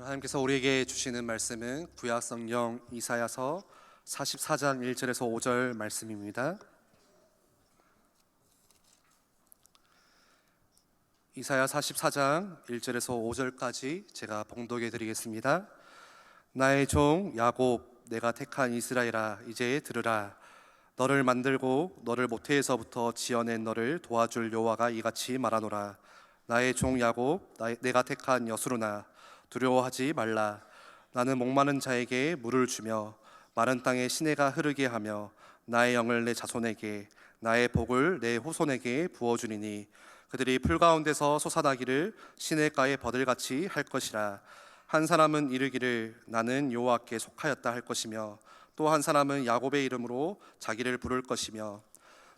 하나님께서 우리에게 주시는 말씀은 구약성경 이사야서 44장 1절에서 5절 말씀입니다. 이사야 44장 1절에서 5절까지 제가 봉독해 드리겠습니다. 나의 종 야곱, 내가 택한 이스라엘아, 이제 들으라. 너를 만들고 너를 모태에서부터 지어낸 너를 도와줄 여호와가 이같이 말하노라. 나의 종 야곱, 내가 택한 여수르나, 두려워하지 말라. 나는 목마른 자에게 물을 주며 마른 땅에 시내가 흐르게 하며 나의 영을 내 자손에게, 나의 복을 내 후손에게 부어주리니 그들이 풀 가운데서 솟아나기를 시냇가의 버들같이 할 것이라. 한 사람은 이르기를 나는 여호와께 속하였다 할 것이며, 또 한 사람은 야곱의 이름으로 자기를 부를 것이며,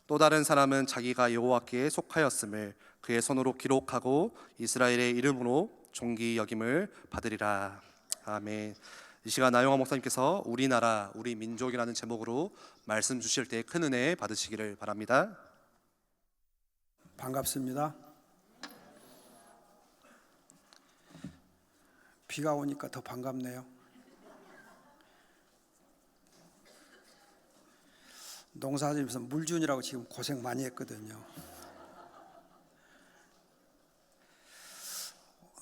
또 다른 사람은 자기가 여호와께 속하였음을 그의 손으로 기록하고 이스라엘의 이름으로 존귀 여김을 받으리라. 아멘. 이 시간 나영화 목사님께서 우리나라 우리 민족이라는 제목으로 말씀 주실 때 큰 은혜 받으시기를 바랍니다. 반갑습니다. 비가 오니까 더 반갑네요. 농사지면서 물준이라고 지금 고생 많이 했거든요.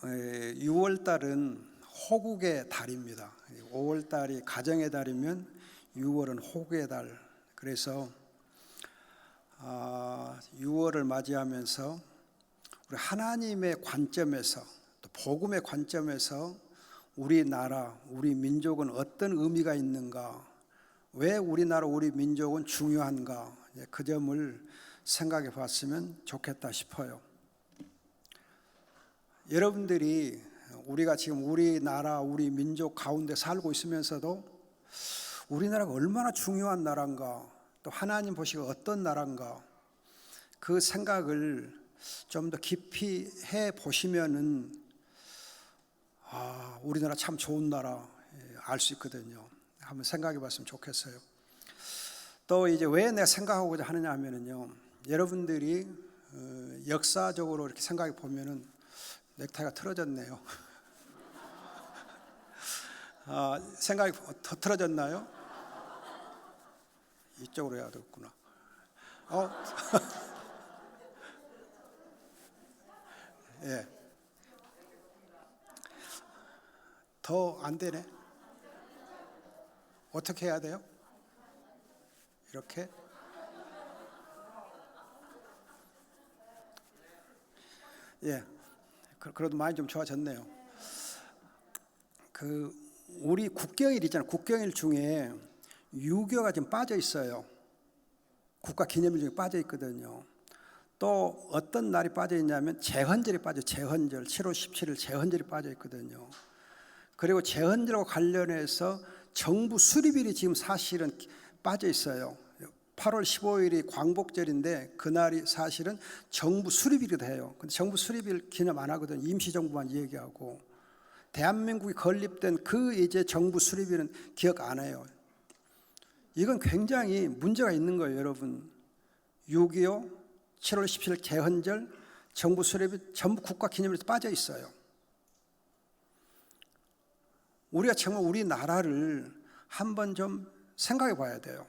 6월 달은 호국의 달입니다. 5월 달이 가정의 달이면 6월은 호국의 달. 그래서 6월을 맞이하면서 우리 하나님의 관점에서, 또 복음의 관점에서 우리나라, 우리 민족은 어떤 의미가 있는가, 왜 우리나라, 우리 민족은 중요한가, 그 점을 생각해 봤으면 좋겠다 싶어요. 여러분들이 우리가 지금 우리나라, 우리 민족 가운데 살고 있으면서도 우리나라가 얼마나 중요한 나라인가, 또 하나님 보시고 어떤 나라인가, 그 생각을 좀 더 깊이 해 보시면은 우리나라 참 좋은 나라 알 수 있거든요. 한번 생각해 봤으면 좋겠어요. 또 이제 왜 내가 생각하고자 하느냐 하면은요, 여러분들이 역사적으로 이렇게 생각해 보면은 넥타이가 틀어졌네요. 생각이 더 틀어졌나요? 이쪽으로 해야 되겠구나. 예. 더 안 되네. 어떻게 해야 돼요? 이렇게? 예. 그래도 많이 좀 좋아졌네요. 우리 국경일 있잖아요. 국경일 중에 유교가 지금 빠져 있어요. 국가 기념일 중에 빠져 있거든요. 또 어떤 날이 빠져 있냐면 제헌절이 빠져. 제헌절 7월 17일 제헌절이 빠져 있거든요. 그리고 제헌절과 관련해서 정부 수립일이 지금 사실은 빠져 있어요. 8월 15일이 광복절인데 그날이 사실은 정부 수립일이 돼요. 근데 정부 수립일 기념 안 하거든요. 임시정부만 얘기하고. 대한민국이 건립된 그 이제 정부 수립일은 기억 안 해요. 이건 굉장히 문제가 있는 거예요, 여러분. 6.25, 7월 17일 제헌절, 정부 수립일 전부 국가 기념일에서 빠져 있어요. 우리가 정말 우리나라를 한번 좀 생각해 봐야 돼요.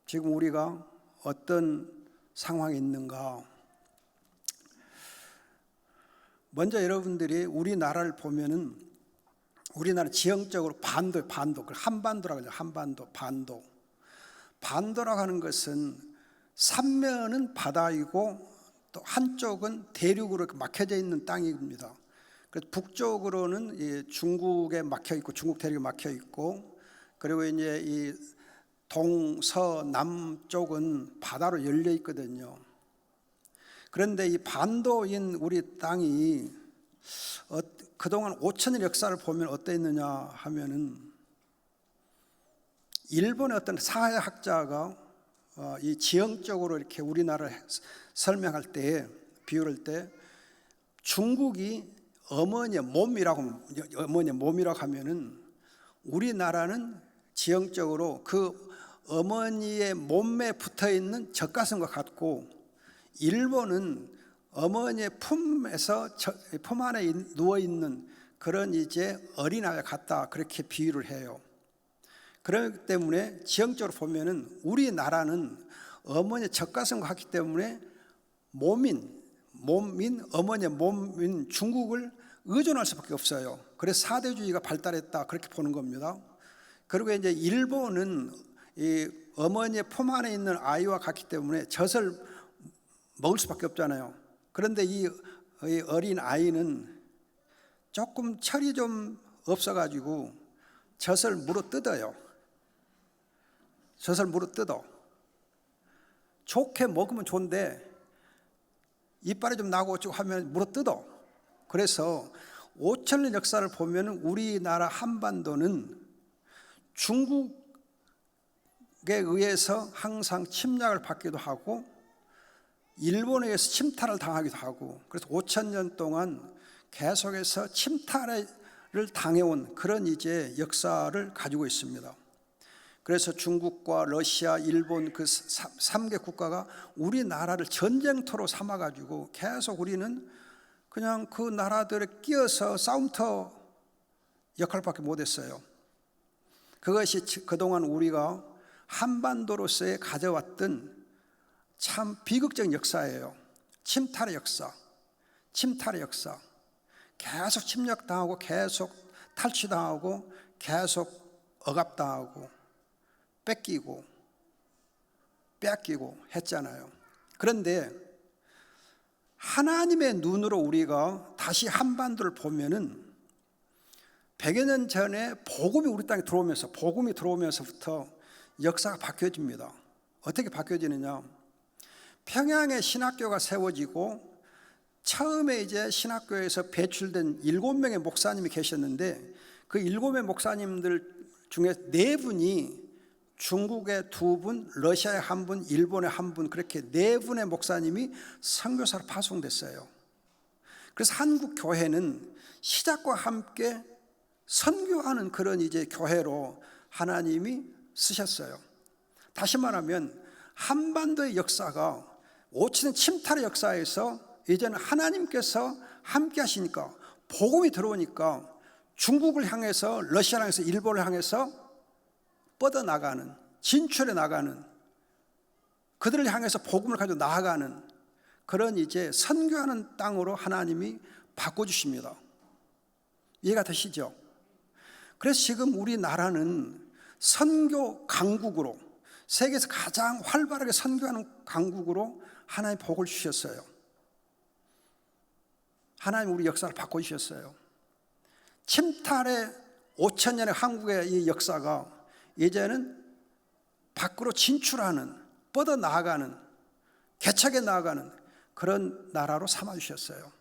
지금 우리가 어떤 상황이 있는가. 먼저 여러분들이 우리나라를 보면은 우리나라 지형적으로 반도, 한반도라고 하죠. 한반도, 반도. 반도라고 하는 것은 삼면은 바다이고 또 한쪽은 대륙으로 막혀져 있는 땅입니다. 그래서 북쪽으로는 중국에 막혀 있고, 중국 대륙에 막혀 있고, 그리고 이제 이 동서남 쪽은 바다로 열려 있거든요. 그런데 이 반도인 우리 땅이 그동안 5천년 역사를 보면 어땠느냐 하면은, 일본의 어떤 사회학자가 이 지형적으로 이렇게 우리나라를 설명할 때, 비유할 때, 중국이 어머니의 몸이라고 하면은 우리나라는 지형적으로 그 어머니의 몸에 붙어 있는 젖가슴과 같고, 일본은 어머니의 품에서 품 안에 누워 있는 그런 이제 어린아이와 같다 그렇게 비유를 해요. 그렇기 때문에 지형적으로 보면은 우리나라는 어머니의 젖가슴과 같기 때문에 몸인 어머니의 몸인 중국을 의존할 수밖에 없어요. 그래서 사대주의가 발달했다 그렇게 보는 겁니다. 그리고 이제 일본은 이 어머니의 품 안에 있는 아이와 같기 때문에 젖을 먹을 수밖에 없잖아요. 그런데 이 어린 아이는 조금 철이 좀 없어가지고 젖을 물어 뜯어요. 젖을 물어 뜯어. 좋게 먹으면 좋은데 이빨이 좀 나고 어쩌고 하면 물어 뜯어. 그래서 5,000년 역사를 보면 우리나라 한반도는 중국에 의해서 항상 침략을 받기도 하고 일본에 의해서 침탈을 당하기도 하고, 그래서 5,000년 동안 계속해서 침탈을 당해온 그런 이제 역사를 가지고 있습니다. 그래서 중국과 러시아, 일본 그 3개 국가가 우리나라를 전쟁터로 삼아가지고 계속 우리는 그냥 그 나라들에 끼어서 싸움터 역할밖에 못했어요. 그것이 그동안 우리가 한반도로서의 가져왔던 참 비극적인 역사예요. 침탈의 역사, 침탈의 역사. 계속 침략당하고 계속 탈취당하고 계속 억압당하고 뺏기고 했잖아요. 그런데 하나님의 눈으로 우리가 다시 한반도를 보면은 100여 년 전에 복음이 우리 땅에 들어오면서부터 역사가 바뀌어집니다. 어떻게 바뀌어지느냐? 평양에 신학교가 세워지고 처음에 이제 신학교에서 배출된 7명의 목사님이 계셨는데 그 7명의 목사님들 중에 4분이 중국의 2분, 러시아의 1분, 일본의 1분, 그렇게 4분의 목사님이 선교사로 파송됐어요. 그래서 한국 교회는 시작과 함께 선교하는 그런 이제 교회로 하나님이 쓰셨어요. 다시 말하면 한반도의 역사가 5,000년 침탈의 역사에서 이제는 하나님께서 함께 하시니까 복음이 들어오니까 중국을 향해서, 러시아를 향해서, 일본을 향해서 뻗어나가는, 진출해 나가는, 그들을 향해서 복음을 가지고 나아가는 그런 이제 선교하는 땅으로 하나님이 바꿔주십니다. 이해가 되시죠? 그래서 지금 우리나라는 선교 강국으로, 세계에서 가장 활발하게 선교하는 강국으로 하나님 복을 주셨어요. 하나님 우리 역사를 바꿔주셨어요. 침탈의 5,000년의 한국의 이 역사가 이제는 밖으로 진출하는, 뻗어나가는, 개척해 나가는 그런 나라로 삼아주셨어요.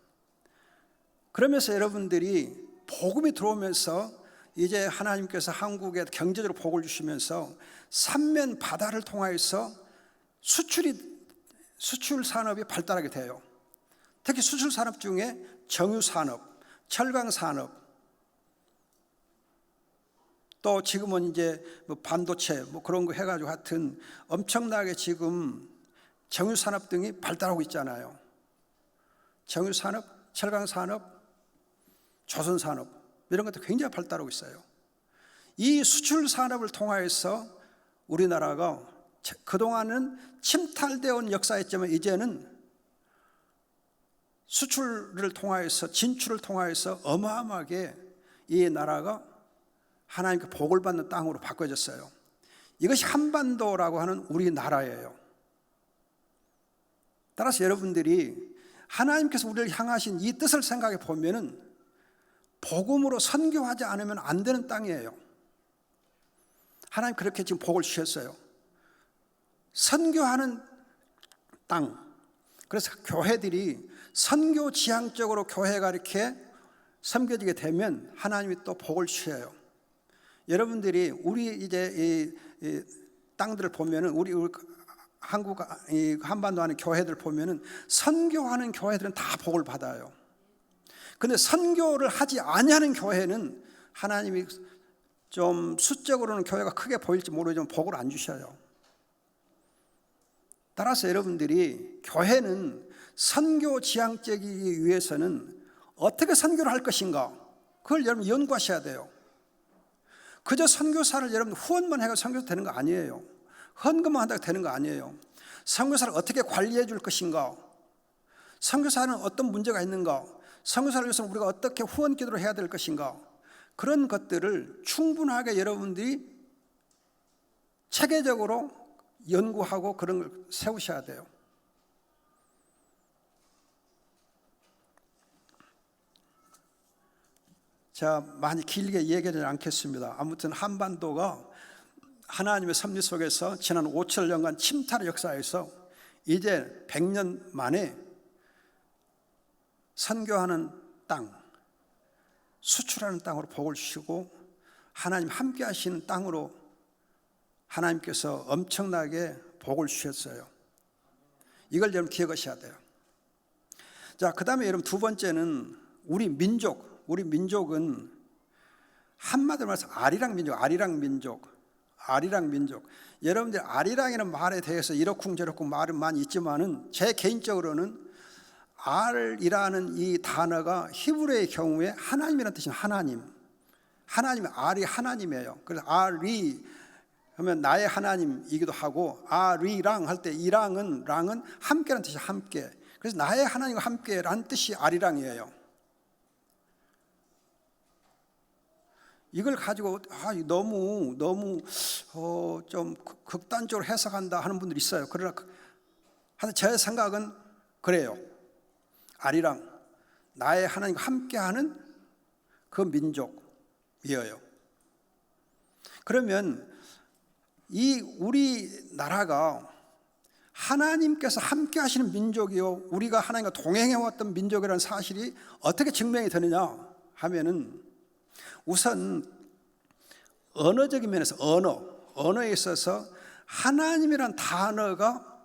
그러면서 여러분들이 복음이 들어오면서 이제 하나님께서 한국에 경제적으로 복을 주시면서 삼면 바다를 통하여서 수출 산업이 발달하게 돼요. 특히 수출 산업 중에 정유 산업, 철강 산업, 또 지금은 이제 뭐 반도체 뭐 그런 거 해가지고 하여튼 엄청나게 지금 정유 산업 등이 발달하고 있잖아요. 정유 산업, 철강 산업, 조선 산업 이런 것도 굉장히 발달하고 있어요. 이 수출 산업을 통하여서 우리나라가 그동안은 침탈되어 온 역사였지만 이제는 수출을 통하여서, 진출을 통하여서 어마어마하게 이 나라가 하나님께 복을 받는 땅으로 바꿔졌어요. 이것이 한반도라고 하는 우리나라예요. 따라서 여러분들이 하나님께서 우리를 향하신 이 뜻을 생각해 보면은 복음으로 선교하지 않으면 안 되는 땅이에요. 하나님 그렇게 지금 복을 주셨어요. 선교하는 땅. 그래서 교회들이 선교 지향적으로 교회가 이렇게 섬겨지게 되면 하나님이 또 복을 주셔요. 여러분들이 우리 이제 이 땅들을 보면은 우리 한국 이 한반도 안에 교회들 보면은 선교하는 교회들은 다 복을 받아요. 근데 선교를 하지 아니하는 교회는 하나님이 좀 수적으로는 교회가 크게 보일지 모르지만 복을 안 주셔요. 따라서 여러분들이 교회는 선교 지향적이기 위해서는 어떻게 선교를 할 것인가? 그걸 여러분 연구하셔야 돼요. 그저 선교사를 여러분 후원만 해서 선교사 되는 거 아니에요. 헌금만 한다고 되는 거 아니에요. 선교사를 어떻게 관리해 줄 것인가, 선교사는 어떤 문제가 있는가, 선교사를 위해서 우리가 어떻게 후원 기도를 해야 될 것인가, 그런 것들을 충분하게 여러분들이 체계적으로 연구하고 그런 걸 세우셔야 돼요. 자, 많이 길게 얘기하지 않겠습니다. 아무튼 한반도가 하나님의 섭리 속에서 지난 5천년간 침탈의 역사에서 이제 100년 만에 선교하는 땅, 수출하는 땅으로 복을 주시고 하나님 함께 하시는 땅으로 하나님께서 엄청나게 복을 주셨어요. 이걸 여러분 기억하셔야 돼요. 자, 그 다음에 여러분 두 번째는 우리 민족은 한마디로 말해서 아리랑 민족. 여러분들 아리랑이라는 말에 대해서 이러쿵저러쿵 말은 많이 있지만은 제 개인적으로는 알이라는 이 단어가 히브리의 경우에 하나님이라는 뜻은 하나님의 알이 하나님이에요. 그래서 알이 하면 나의 하나님이기도 하고, 아리랑 할 때 랑은 함께라는 뜻이 함께. 그래서 나의 하나님과 함께라는 뜻이 아리랑이에요. 이걸 가지고 너무 좀 극단적으로 해석한다 하는 분들이 있어요. 그러나 제 생각은 그래요. 아리랑, 나의 하나님과 함께하는 그 민족이에요. 그러면 이 우리나라가 하나님께서 함께하시는 민족이요, 우리가 하나님과 동행해왔던 민족이라는 사실이 어떻게 증명이 되느냐 하면은, 우선 언어적인 면에서 언어에 있어서 하나님이란 단어가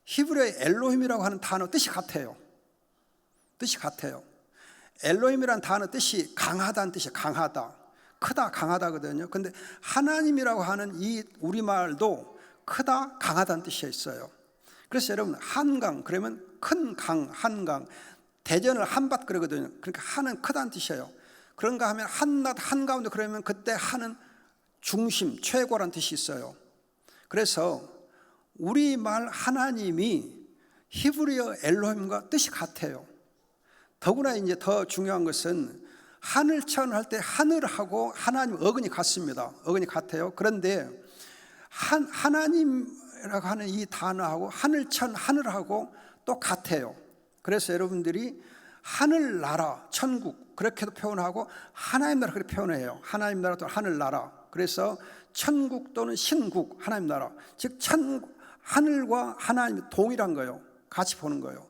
히브리어의 엘로힘이라고 하는 단어 뜻이 같아요. 엘로힘이란 단어 뜻이 강하다는 뜻이에요. 강하다, 크다, 강하다거든요. 근데 하나님이라고 하는 이 우리말도 크다, 강하다는 뜻이 있어요. 그래서 여러분 한강 그러면 큰 강, 한강, 대전을 한밭 그러거든요. 그러니까 한은 크다는 뜻이에요. 그런가 하면 한낮 한가운데 그러면 그때 한은 중심, 최고라는 뜻이 있어요. 그래서 우리말 하나님이 히브리어 엘로힘과 뜻이 같아요. 더구나 이제 더 중요한 것은 하늘천 할 때 하늘하고 하나님 어근이 같습니다. 어근이 같아요. 그런데 하나님이라고 하는 이 단어하고 하늘천, 하늘하고 또 같아요. 그래서 여러분들이 하늘나라, 천국 그렇게도 표현하고 하나님 나라 그렇게 표현해요. 하나님 나라 또는 하늘나라. 그래서 천국 또는 신국, 하나님 나라. 즉 하늘과 하나님이 동일한 거예요. 같이 보는 거예요.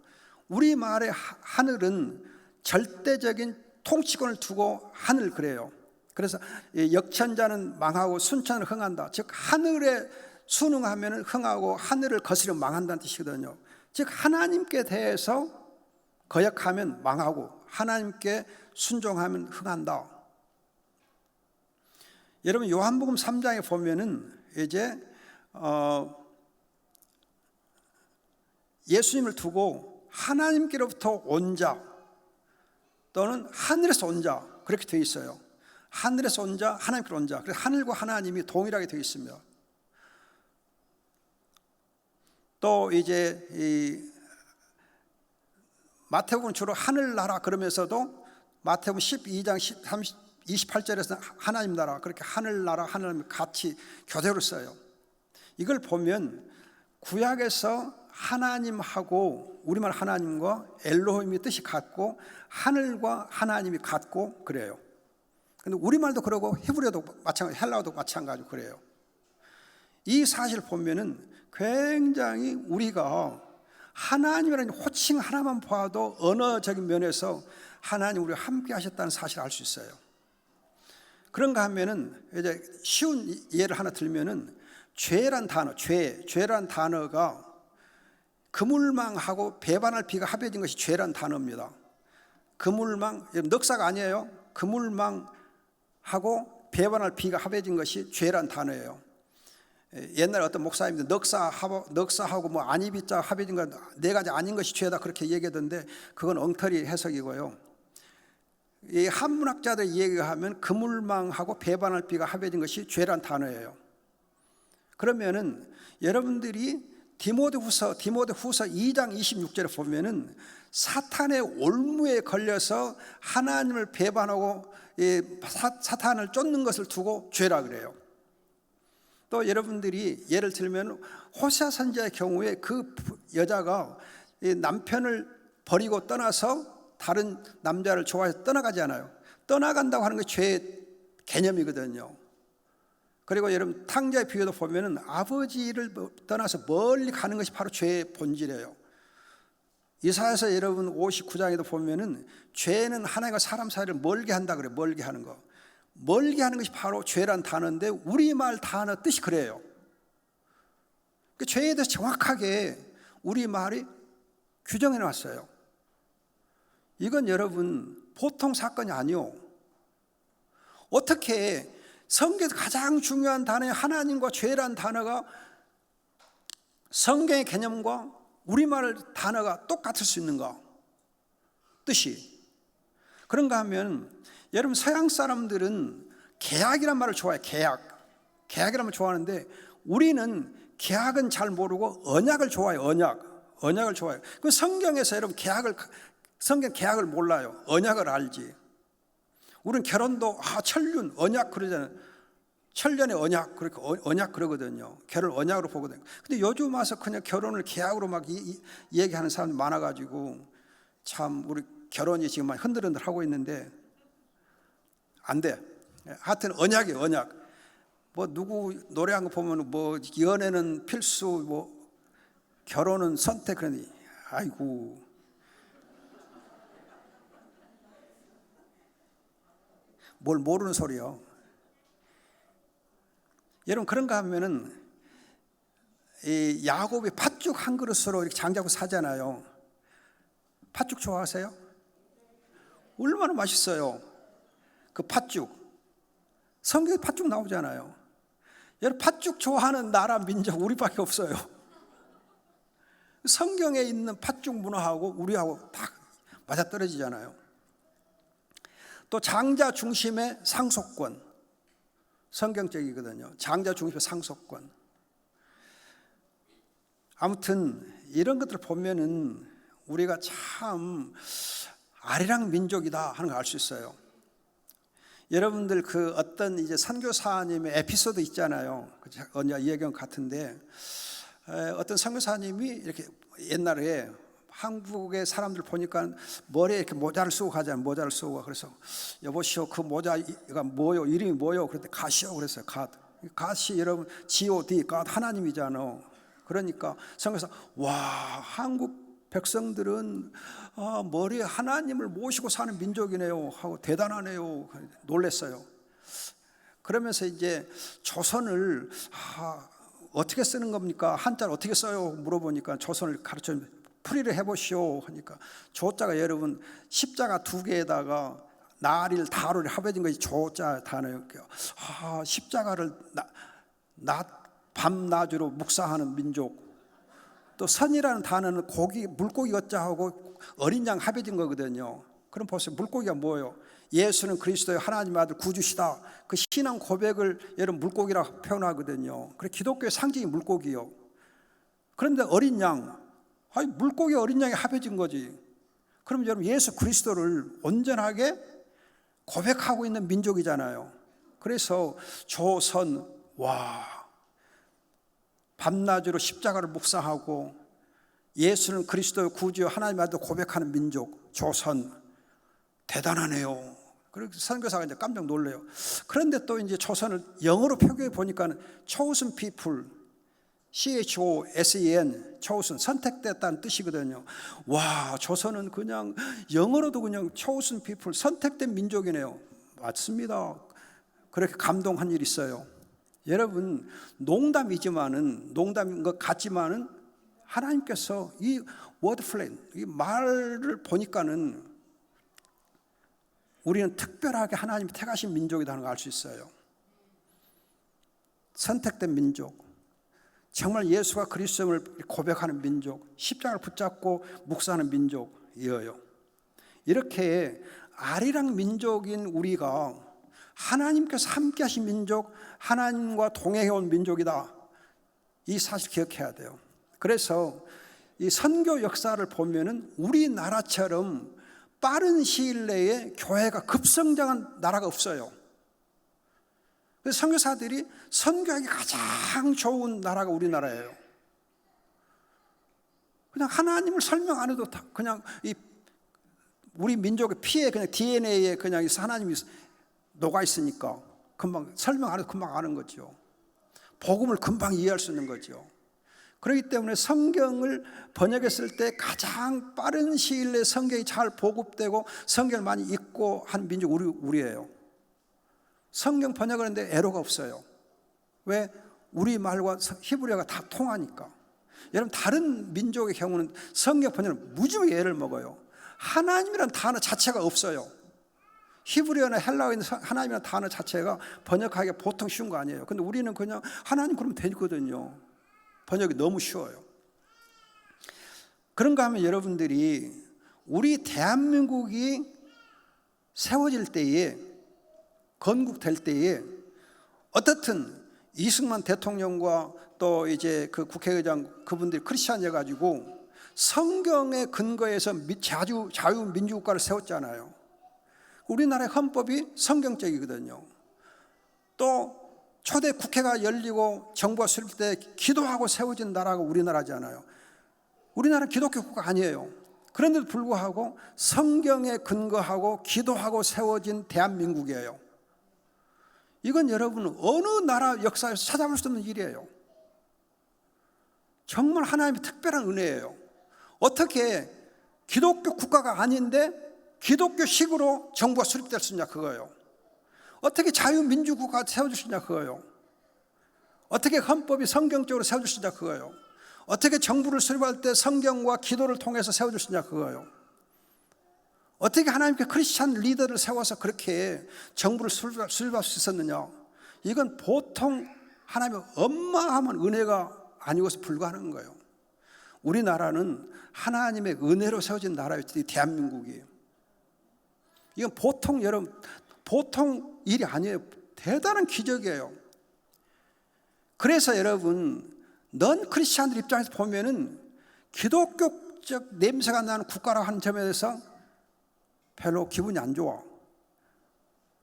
우리말의 하늘은 절대적인 통치권을 두고 하늘 그래요. 그래서 역천자는 망하고 순천은 흥한다. 즉 하늘에 순응하면 흥하고 하늘을 거스르면 망한다는 뜻이거든요. 즉 하나님께 대해서 거역하면 망하고 하나님께 순종하면 흥한다. 여러분 요한복음 3장에 보면은 이제 예수님을 두고 하나님께로부터 온 자 또는 하늘에서 온 자 그렇게 되어 있어요. 하늘에서 온 자, 하나님께로 온 자. 그래서 하늘과 하나님이 동일하게 되어 있습니다. 또 이제 이 마태복음 주로 하늘나라 그러면서도 마태복음 12장 28절에서 하나님 나라 그렇게 하늘나라 하나님 같이 교대로 써요. 이걸 보면 구약에서 하나님하고 우리말 하나님과 엘로힘의 뜻이 같고 하늘과 하나님이 같고 그래요. 근데 우리말도 그러고 히브리어도 마찬가지, 헬라어도 마찬가지고 그래요. 이 사실 보면은 굉장히 우리가 하나님이라는 호칭 하나만 봐도 언어적인 면에서 하나님 우리와 함께 하셨다는 사실을 알 수 있어요. 그런가 하면은 이제 쉬운 예를 하나 들면은 죄란 단어, 죄란 단어가 그물망하고 배반할 비가 합해진 것이 죄란 단어입니다. 그물망, 넉사가 아니에요. 그물망하고 배반할 비가 합해진 것이 죄란 단어예요. 옛날에 어떤 목사님들 넉사하고 뭐 아니비자 합해진 거 네 가지 아닌 것이 죄다 그렇게 얘기하던데 그건 엉터리 해석이고요. 이 한문학자들 얘기하면 그물망하고 배반할비가 합해진 것이 죄란 단어예요. 그러면은 여러분들이 디모데후서 2장 26절에 보면은 사탄의 올무에 걸려서 하나님을 배반하고 사탄을 쫓는 것을 두고 죄라 그래요. 또 여러분들이 예를 들면 호세아 선지자의 경우에 그 여자가 남편을 버리고 떠나서 다른 남자를 좋아해서 떠나가지 않아요. 떠나간다고 하는 게 죄의 개념이거든요. 그리고 여러분 탕자의 비유도 보면은 아버지를 떠나서 멀리 가는 것이 바로 죄의 본질이에요. 이사야서 여러분 59장에도 보면은 죄는 하나님과 사람 사이를 멀게 한다 그래요. 멀게 하는 거. 멀게 하는 것이 바로 죄란 단어인데 우리말 단어 뜻이 그래요. 그 죄에 대해서 정확하게 우리말이 규정해 놨어요. 이건 여러분 보통 사건이 아니요. 어떻게 성경에서 가장 중요한 단어의 하나님과 죄란 단어가 성경의 개념과 우리말 단어가 똑같을 수 있는가? 뜻이. 그런가 하면 여러분 서양 사람들은 계약이란 말을 좋아해요. 계약이란 말을 좋아하는데 우리는 계약은 잘 모르고 언약을 좋아해요. 언약을 좋아해요. 그 성경에서 여러분 성경 계약을 몰라요. 언약을 알지. 우리는 결혼도 천륜 언약 그러잖아요. 천년의 언약 그렇게 언약 그러거든요. 결혼 언약으로 보거든요. 근데 요즘 와서 그냥 결혼을 계약으로 막 얘기하는 사람이 많아가지고 참 우리 결혼이 지금 많이 흔들흔들 하고 있는데 안 돼. 하여튼 언약이에요. 언약. 뭐 누구 노래한 거 보면 뭐 연애는 필수, 뭐 결혼은 선택 그러니 아이고. 뭘 모르는 소리요. 여러분 그런가 하면은 이 야곱이 팥죽 한 그릇으로 이렇게 장자고 사잖아요. 팥죽 좋아하세요? 얼마나 맛있어요. 그 팥죽. 성경에 팥죽 나오잖아요. 여러분 팥죽 좋아하는 나라 민족 우리밖에 없어요. 성경에 있는 팥죽 문화하고 우리하고 딱 맞아떨어지잖아요. 또 장자 중심의 상속권. 성경적이거든요. 장자 중심의 상속권. 아무튼 이런 것들을 보면은 우리가 참 아리랑 민족이다 하는 걸 알 수 있어요. 여러분들 그 어떤 이제 선교사님의 에피소드 있잖아요. 언제 이야기한 것 같은데 어떤 선교사님이 이렇게 옛날에 한국의 사람들 보니까 머리에 이렇게 모자를 쓰고 가잖아요. 모자를 쓰고. 그래서 여보시오 그 모자가 뭐요? 이름이 뭐요? 그랬더니 갓이요. 그랬어요. 갓. 갓이 여러분 God, 갓 하나님이잖아. 그러니까 성경에서 와 한국 백성들은 머리에 하나님을 모시고 사는 민족이네요 하고 대단하네요. 놀랬어요. 그러면서 이제 조선을 어떻게 쓰는 겁니까? 한자를 어떻게 써요? 물어보니까 조선을 가르쳐 풀이를 해보시오 하니까 조자가 여러분 십자가 두 개에다가 나릴 다루를 합해진 것이 조자 단어예요. 십자가를 밤낮으로 묵상하는 민족. 또 선이라는 단어는 물고기 어자하고 어린 양 합해진 거거든요. 그럼 보세요. 물고기가 뭐예요? 예수는 그리스도의 하나님의 아들 구주시다. 그 신앙 고백을 여러분 물고기라고 표현하거든요. 그래 기독교의 상징이 물고기요. 그런데 어린 양, 물고기 어린 양이 합해진 거지. 그럼 여러분 예수 그리스도를 온전하게 고백하고 있는 민족이잖아요. 그래서 조선 밤낮으로 십자가를 묵상하고 예수는 그리스도의 구주여 하나님의 아들 고백하는 민족 조선 대단하네요. 그래서 선교사가 이제 깜짝 놀래요. 그런데 또 이제 조선을 영어로 표기해 보니까 chosen people, CHOSEN, chosen 선택됐다는 뜻이거든요. 와, 조선은 그냥 영어로도 그냥 chosen people, 선택된 민족이네요. 맞습니다. 그렇게 감동한 일이 있어요. 여러분 농담인 것 같지만은 하나님께서 이 워드 플레인, 이 말을 보니까는 우리는 특별하게 하나님이 택하신 민족이라는 걸 알 수 있어요. 선택된 민족, 정말 예수가 그리스도를 고백하는 민족, 십자가를 붙잡고 묵상하는 민족이에요. 이렇게 아리랑 민족인 우리가 하나님께서 함께 하신 민족, 하나님과 동행해온 민족이다. 이 사실 기억해야 돼요. 그래서 이 선교 역사를 보면은 우리나라처럼 빠른 시일 내에 교회가 급성장한 나라가 없어요. 그래서 선교사들이 선교하기 가장 좋은 나라가 우리나라예요. 그냥 하나님을 설명 안 해도 그냥 이 우리 민족의 피에 그냥 DNA에 그냥 하나님이 녹아 있으니까 금방 설명 안 해도 금방 아는 거죠. 복음을 금방 이해할 수 있는 거죠. 그렇기 때문에 성경을 번역했을 때 가장 빠른 시일 내에 성경이 잘 보급되고 성경을 많이 읽고 한 민족 우리예요. 성경 번역을 하는데 애로가 없어요. 왜? 우리말과 히브리어가 다 통하니까. 여러분 다른 민족의 경우는 성경 번역은 무지하게 애를 먹어요. 하나님이라는 단어 자체가 없어요. 히브리어나 헬라어에 있는 하나님이라는 단어 자체가 번역하기가 보통 쉬운 거 아니에요. 근데 우리는 그냥 하나님 그러면 되거든요. 번역이 너무 쉬워요. 그런가 하면 여러분들이 우리 대한민국이 세워질 때에, 건국될 때에 어떻든 이승만 대통령과 또 이제 그 국회의장 그분들이 크리스찬이어 가지고 성경의 근거에서 자유민주국가를 세웠잖아요. 우리나라의 헌법이 성경적이거든요. 또 초대 국회가 열리고 정부가 수립될 때 기도하고 세워진 나라가 우리나라잖아요. 우리나라는 기독교 국가 아니에요. 그런데도 불구하고 성경에 근거하고 기도하고 세워진 대한민국이에요. 이건 여러분 어느 나라 역사에서 찾아볼 수 없는 일이에요. 정말 하나님의 특별한 은혜예요. 어떻게 기독교 국가가 아닌데 기독교식으로 정부가 수립될 수 있냐 그거예요. 어떻게 자유민주국가가 세워질 수 있냐 그거예요. 어떻게 헌법이 성경적으로 세워질 수 있냐 그거예요. 어떻게 정부를 수립할 때 성경과 기도를 통해서 세워질 수 있냐 그거예요. 어떻게 하나님께 크리스찬 리더를 세워서 그렇게 정부를 수립할 수 있었느냐. 이건 보통 하나님의 어마어마한 은혜가 아니고서 불가능한 거예요. 우리나라는 하나님의 은혜로 세워진 나라예요. 대한민국이. 이건 보통 여러분 보통 일이 아니에요. 대단한 기적이에요. 그래서 여러분 넌 크리스찬들 입장에서 보면은 기독교적 냄새가 나는 국가라고 하는 점에 대해서 별로 기분이 안 좋아.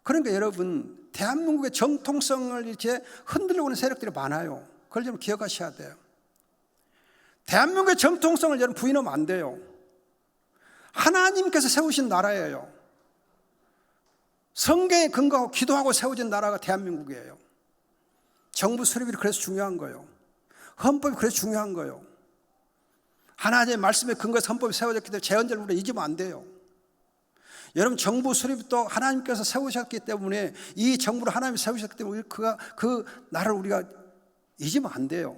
그러니까 여러분 대한민국의 정통성을 이렇게 흔들려고 하는 세력들이 많아요. 그걸 좀 기억하셔야 돼요. 대한민국의 정통성을 여러분 부인하면 안 돼요. 하나님께서 세우신 나라예요. 성경에 근거하고 기도하고 세워진 나라가 대한민국이에요. 정부 수립이 그래서 중요한 거예요. 헌법이 그래서 중요한 거예요. 하나님의 말씀에 근거해서 헌법이 세워졌기 때문에 제헌절을 우리가 잊으면 안 돼요. 여러분 정부 수립도 하나님께서 세우셨기 때문에 이 정부를 하나님이 세우셨기 때문에 그 나라를 우리가 잊으면 안 돼요.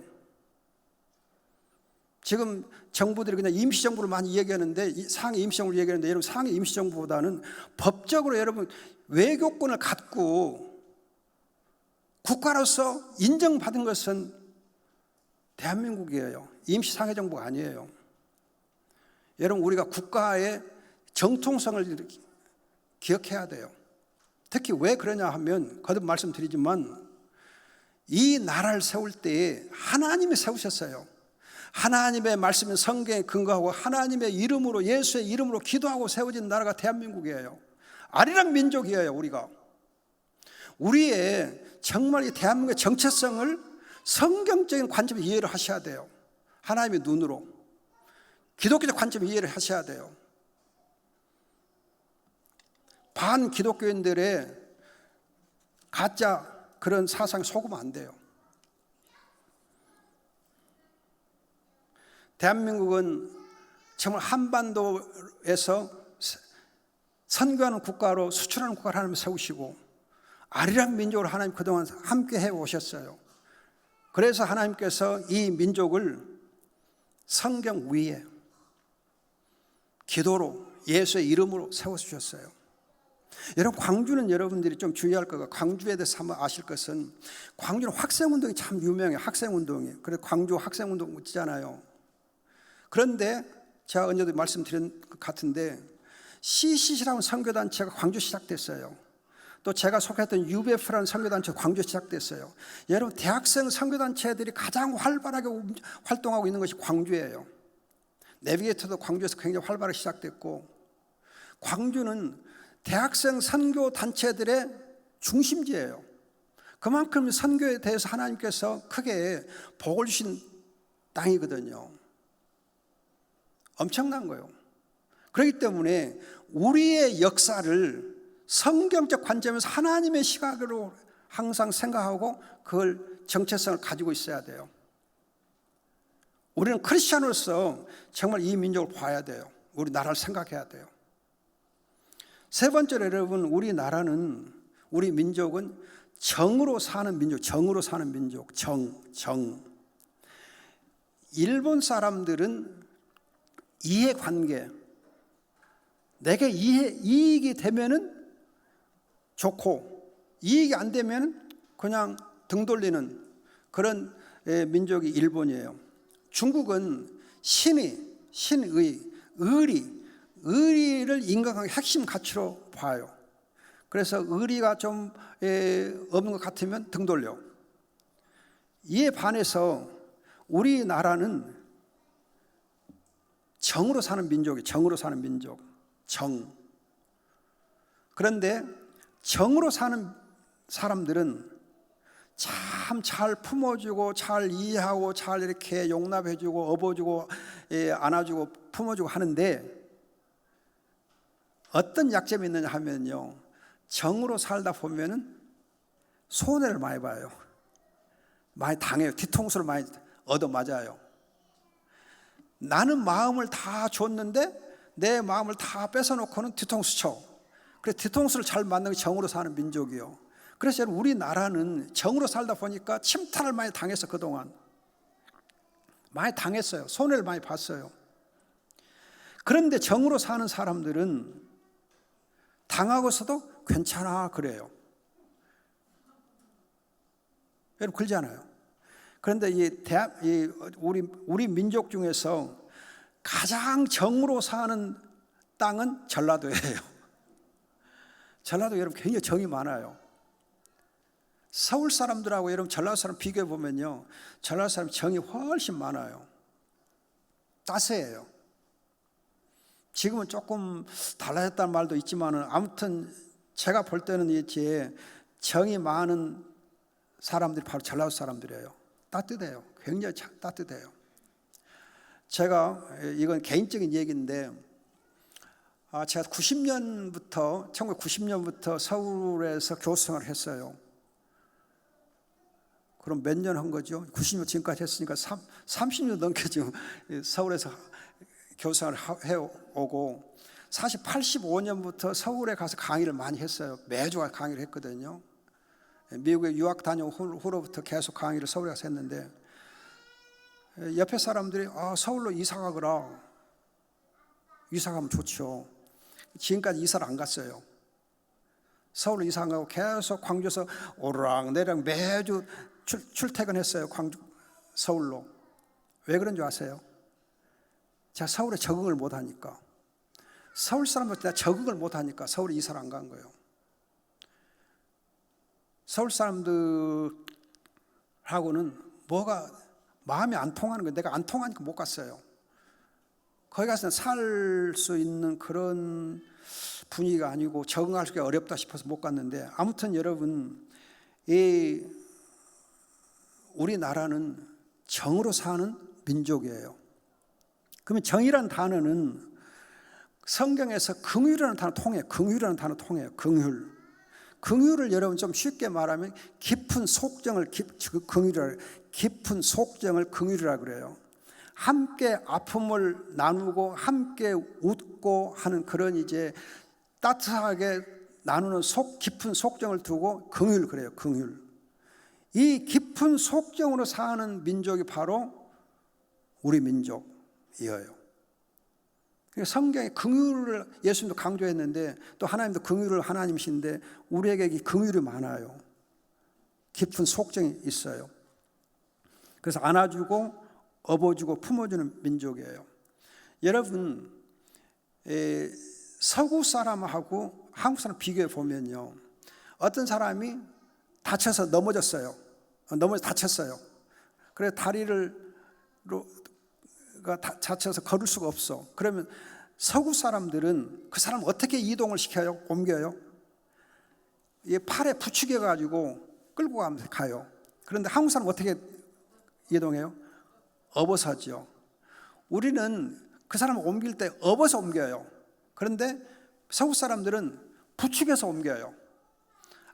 지금 정부들이 그냥 임시정부를 많이 얘기하는데 상해 임시정부를 얘기하는데 여러분 상해 임시정부보다는 법적으로 여러분 외교권을 갖고 국가로서 인정받은 것은 대한민국이에요. 임시상해정부가 아니에요. 여러분 우리가 국가의 정통성을 기억해야 돼요. 특히 왜 그러냐 하면 거듭 말씀드리지만 이 나라를 세울 때에 하나님이 세우셨어요. 하나님의 말씀인 성경에 근거하고 하나님의 이름으로 예수의 이름으로 기도하고 세워진 나라가 대한민국이에요. 아리랑 민족이에요. 우리의 정말 이 대한민국의 정체성을 성경적인 관점에서 이해를 하셔야 돼요. 하나님의 눈으로 기독교적 관점에서 이해를 하셔야 돼요. 반기독교인들의 가짜 그런 사상에 속으면 안 돼요. 대한민국은 정말 한반도에서 선교하는 국가로 수출하는 국가를 하나님 세우시고 아리랑 민족으로 하나님 그동안 함께 해오셨어요. 그래서 하나님께서 이 민족을 성경 위에 기도로 예수의 이름으로 세워주셨어요. 여러분 광주는 여러분들이 좀 주의할 거가 광주에 대해서 한번 아실 것은 광주는 학생운동이 참 유명해요. 학생운동이. 그래서 광주 학생운동 있잖아요. 그런데 제가 언제도 말씀드린 것 같은데 CCC라는 선교단체가 광주 시작됐어요. 또 제가 속했던 UBF라는 선교단체 광주 시작됐어요. 여러분, 대학생 선교단체들이 가장 활발하게 활동하고 있는 것이 광주예요. 내비게이터도 광주에서 굉장히 활발하게 시작됐고, 광주는 대학생 선교단체들의 중심지예요. 그만큼 선교에 대해서 하나님께서 크게 복을 주신 땅이거든요. 엄청난 거예요. 그렇기 때문에 우리의 역사를 성경적 관점에서 하나님의 시각으로 항상 생각하고 그걸 정체성을 가지고 있어야 돼요. 우리는 크리스찬으로서 정말 이 민족을 봐야 돼요. 우리 나라를 생각해야 돼요. 세 번째로 여러분, 우리 민족은 정으로 사는 민족, 정으로 사는 민족, 정. 일본 사람들은 이해관계, 내게 이익이 되면은 좋고 이익이 안 되면 그냥 등 돌리는 그런 민족이 일본이에요. 중국은 의리를 인간관계 핵심 가치로 봐요. 그래서 의리가 좀 없는 것 같으면 등 돌려. 이에 반해서 우리나라는 정으로 사는 민족이 정으로 사는 민족. 그런데 정으로 사는 사람들은 참 잘 품어주고 잘 이해하고 잘 이렇게 용납해주고 업어주고 안아주고 품어주고 하는데 어떤 약점이 있느냐 하면요, 정으로 살다 보면은 손해를 많이 봐요. 많이 당해요. 뒤통수를 많이 얻어맞아요. 나는 마음을 다 줬는데 내 마음을 다 뺏어놓고는 뒤통수 쳐. 그래서 뒤통수를 잘 맞는 게 정으로 사는 민족이요. 그래서 우리나라는 정으로 살다 보니까 침탈을 많이 당했어. 그동안 많이 당했어요. 손해를 많이 봤어요. 그런데 정으로 사는 사람들은 당하고서도 괜찮아 그래요. 여러분, 그러잖아요. 그런데 우리 민족 중에서 가장 정으로 사는 땅은 전라도예요. 전라도 여러분 굉장히 정이 많아요. 서울 사람들하고 여러분 전라도 사람 비교해 보면요, 전라도 사람 정이 훨씬 많아요. 따스해요. 지금은 조금 달라졌다는 말도 있지만은 아무튼 제가 볼 때는 이제 정이 많은 사람들이 바로 전라도 사람들이에요. 따뜻해요. 굉장히 따뜻해요. 제가 이건 개인적인 얘기인데, 제가 1990년부터 서울에서 교수생활을 했어요. 그럼 몇 년 한 거죠? 90년 지금까지 했으니까 30년 넘게 지금 서울에서 교수생활을 해오고, 사실 85년부터 서울에 가서 강의를 많이 했어요. 매주 강의를 했거든요. 미국에 유학 다녀온 후로부터 계속 강의를 서울에 가서 했는데, 옆에 사람들이 서울로 이사 가거라. 이사 가면 좋죠. 지금까지 이사를 안 갔어요. 서울로 이사 안 가고 계속 광주에서 오르락내리락 매주 출퇴근했어요. 서울로. 왜 그런 줄 아세요? 제가 서울에 적응을 못하니까, 서울 사람들 적응을 못하니까 서울에 이사를 안 간 거예요. 서울 사람들하고는 뭐가 마음이 안 통하는 거예요. 내가 안 통하니까 못 갔어요. 거기 가서 살 수 있는 그런 분위기가 아니고 적응하기가 어렵다 싶어서 못 갔는데, 아무튼 여러분, 우리나라는 정으로 사는 민족이에요. 그러면 정이라는 단어는 성경에서 긍휼이라는 단어 통해요. 긍휼이라는 단어 통해요. 긍휼을 여러분 좀 쉽게 말하면 깊은 속정을 긍휼이라 그래요. 함께 아픔을 나누고 함께 웃고 하는 그런 이제 따뜻하게 나누는 깊은 속정을 두고 긍휼 그래요. 긍휼. 이 깊은 속정으로 사는 민족이 바로 우리 민족이에요. 성경에 긍휼을 예수님도 강조했는데, 또 하나님도 긍휼을 하나님이신데 우리에게 긍휼이 많아요. 깊은 속정이 있어요. 그래서 안아주고 업어주고 품어주는 민족이에요. 여러분, 서구 사람하고 한국 사람 비교해 보면요, 어떤 사람이 다쳐서 넘어졌어요. 다쳤어요. 그래서 다리를 다쳐서 걸을 수가 없어. 그러면 서구 사람들은 그 사람 어떻게 이동을 시켜요? 옮겨요? 이 팔에 부추겨 가지고 끌고 가요. 그런데 한국 사람 어떻게 이동해요? 업어서죠. 우리는 그 사람을 옮길 때 업어서 옮겨요. 그런데 서구 사람들은 부추겨서 옮겨요.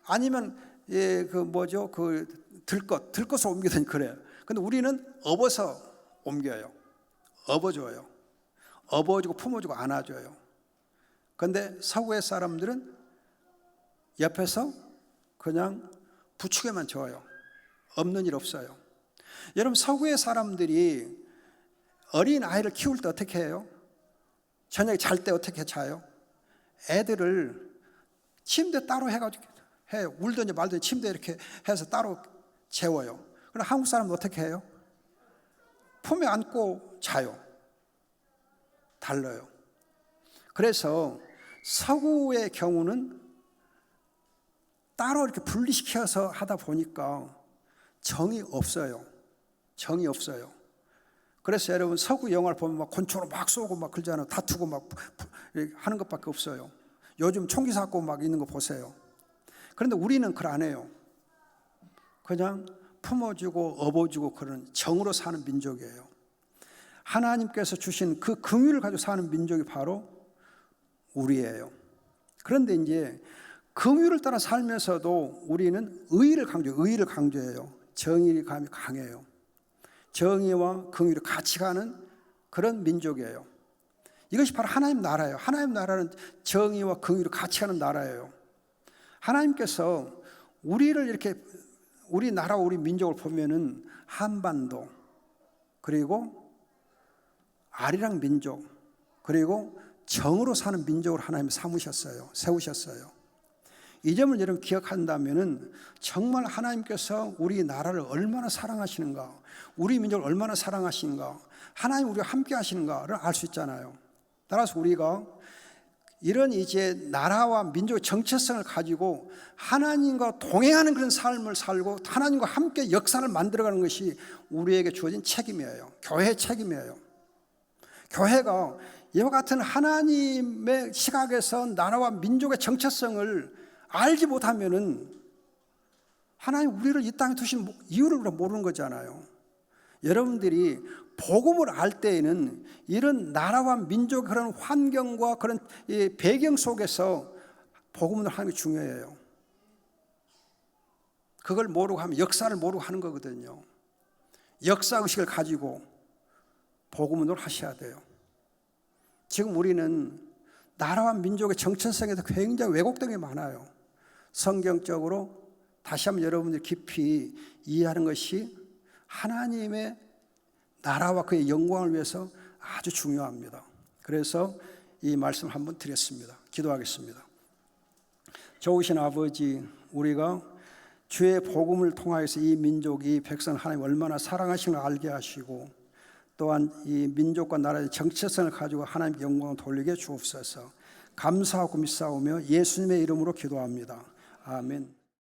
아니면 들것을 옮기든 그래요. 근데 우리는 업어서 옮겨요. 업어줘요. 업어주고 품어주고 안아줘요. 그런데 서구의 사람들은 옆에서 그냥 부추겨만 줘요. 없는 일 없어요. 여러분, 서구의 사람들이 어린 아이를 키울 때 어떻게 해요? 저녁에 잘 때 어떻게 자요? 애들을 침대 따로 해가지고 해요. 울든지 말든지 침대 이렇게 해서 따로 재워요. 그럼 한국 사람은 어떻게 해요? 품에 안고 자요. 달라요. 그래서 서구의 경우는 따로 이렇게 분리시켜서 하다 보니까 정이 없어요. 정이 없어요. 그래서 여러분, 서구 영화를 보면 막 권총으로 막 쏘고 막 그러잖아요. 다투고 막 하는 것밖에 없어요. 요즘 총기 사고 막 있는 거 보세요. 그런데 우리는 그걸 안 해요. 그냥 품어주고 업어주고 그런 정으로 사는 민족이에요. 하나님께서 주신 그 긍휼을 가지고 사는 민족이 바로 우리예요. 그런데 이제 긍휼을 따라 살면서도 우리는 의의를 강조해요. 정의감이 강해요. 정의와 긍휼이 같이 가는 그런 민족이에요. 이것이 바로 하나님 나라예요. 하나님 나라는 정의와 긍휼이 같이 가는 나라예요. 하나님께서 우리를 이렇게 우리 나라와 우리 민족을 보면은 한반도, 그리고 아리랑 민족, 그리고 정으로 사는 민족을 하나님 세우셨어요. 이 점을 여러분 기억한다면은 정말 하나님께서 우리 나라를 얼마나 사랑하시는가, 우리 민족을 얼마나 사랑하시는가, 하나님 우리와 함께 하시는가를 알 수 있잖아요. 따라서 우리가 이런 이제 나라와 민족의 정체성을 가지고 하나님과 동행하는 그런 삶을 살고 하나님과 함께 역사를 만들어가는 것이 우리에게 주어진 책임이에요. 교회의 책임이에요. 교회가 이와 같은 하나님의 시각에서 나라와 민족의 정체성을 알지 못하면은 하나님 우리를 이 땅에 두신 이유를 모르는 거잖아요. 여러분들이 복음을 알 때에는 이런 나라와 민족의 그런 환경과 그런 배경 속에서 복음을 하는 게 중요해요. 그걸 모르고 하면 역사를 모르고 하는 거거든요. 역사의식을 가지고 복음을 하셔야 돼요. 지금 우리는 나라와 민족의 정체성에도 굉장히 왜곡된 게 많아요. 성경적으로 다시 한번 여러분들 깊이 이해하는 것이 하나님의 나라와 그의 영광을 위해서 아주 중요합니다. 그래서 이 말씀을 한번 드렸습니다. 기도하겠습니다. 좋으신 아버지, 우리가 주의 복음을 통하여서 이 민족이 백성 하나님 얼마나 사랑하시는 걸 알게 하시고 또한 이 민족과 나라의 정체성을 가지고 하나님께 영광을 돌리게 주옵소서. 감사하고 믿사오며 예수님의 이름으로 기도합니다. 아멘.